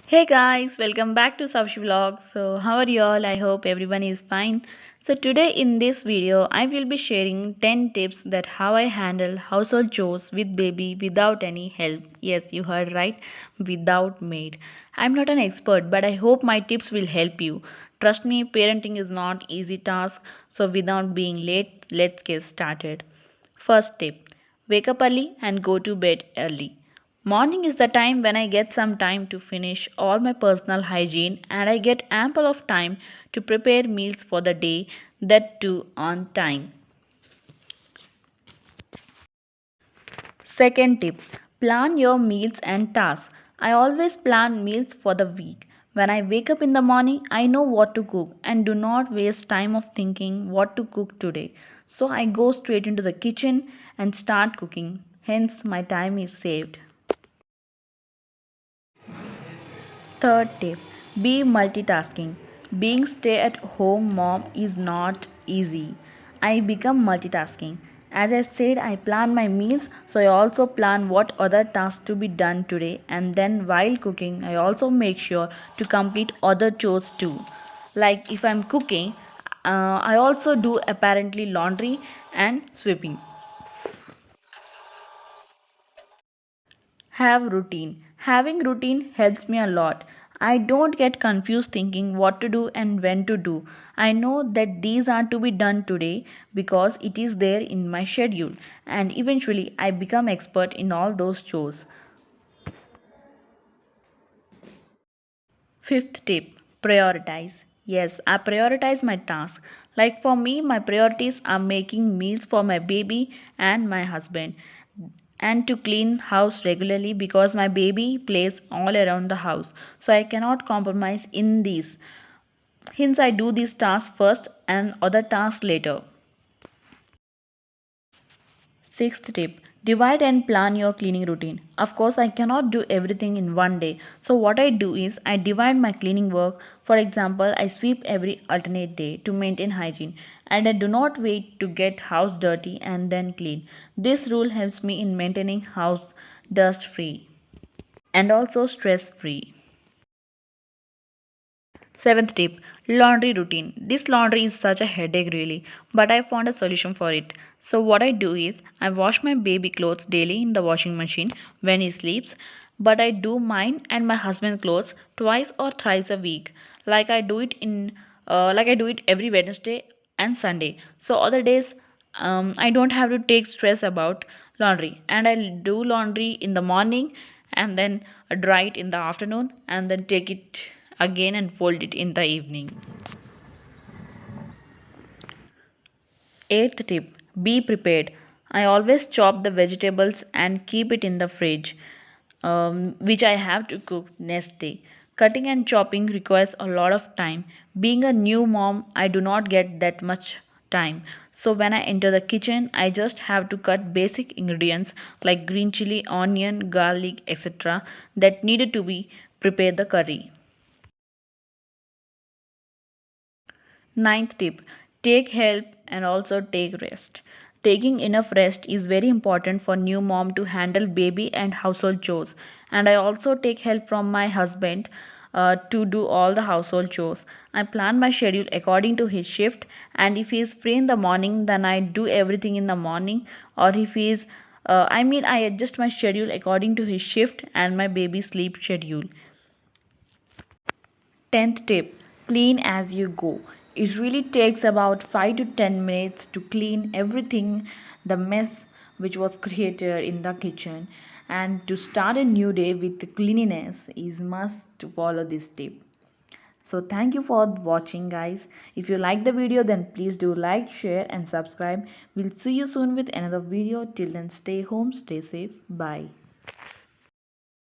Hey guys, welcome back to Savshi Vlogs. So, how are you all? I hope everyone is fine. So, today in this video, I will be sharing 10 tips that how I handle household chores with baby without any help. Yes, you heard right, without maid. I'm not an expert, but I hope my tips will help you. Trust me, parenting is not easy task. So, without being late, let's get started. First tip: wake up early and go to bed early. Morning is the time when I get some time to finish all my personal hygiene and I get ample of time to prepare meals for the day, that too on time. Second tip: plan your meals and tasks. I always plan meals for the week. When I wake up in the morning, I know what to cook and do not waste time of thinking what to cook today. So I go straight into the kitchen and start cooking. Hence, my time is saved. Third tip: be multitasking. Being stay at home mom is not easy. I become multitasking. As I said, I plan my meals, so I also plan what other tasks to be done today, and then while cooking, I also make sure to complete other chores too. Like if I'm cooking, I also do apparently laundry and sweeping. Have routine. Having routine helps me a lot. I don't get confused thinking what to do and when to do. I know that these are to be done today because it is there in my schedule, and eventually I become expert in all those chores. Fifth tip: prioritize. Yes, I prioritize my tasks. Like for me, my priorities are making meals for my baby and my husband, and to clean house regularly because my baby plays all around the house. So I cannot compromise in these. Hence I do these tasks first and other tasks later. Sixth tip: divide and plan your cleaning routine. Of course, I cannot do everything in one day. So, what I do is I divide my cleaning work. For example, I sweep every alternate day to maintain hygiene, and I do not wait to get house dirty and then clean. This rule helps me in maintaining house dust free and also stress free. Seventh tip: laundry routine. This laundry is such a headache really, but I found a solution for it. So what I do is I wash my baby clothes daily in the washing machine when he sleeps, but I do mine and my husband's clothes twice or thrice a week. Like I do it every Wednesday and Sunday. So other days I don't have to take stress about laundry, and I do laundry in the morning and then dry it in the afternoon and then take it again and fold it in the evening. Eighth tip: be prepared. I always chop the vegetables and keep it in the fridge, which I have to cook next day. Cutting and chopping requires a lot of time. Being a new mom, I do not get that much time. So when I enter the kitchen, I just have to cut basic ingredients like green chili, onion, garlic, etc. that needed to be prepared the curry. Ninth tip: take help and also take rest. Taking enough rest is very important for new mom to handle baby and household chores. And I also take help from my husband to do all the household chores. I plan my schedule according to his shift, and if he is free in the morning, then I do everything in the morning. Or if he is, I adjust my schedule according to his shift and my baby sleep schedule. 10th tip: clean as you go. It really takes about 5 to 10 minutes to clean everything, the mess which was created in the kitchen. And to start a new day with cleanliness is must to follow this tip. So thank you for watching guys. If you like the video, then please do like, share and subscribe. We'll see you soon with another video. Till then, stay home, stay safe. Bye.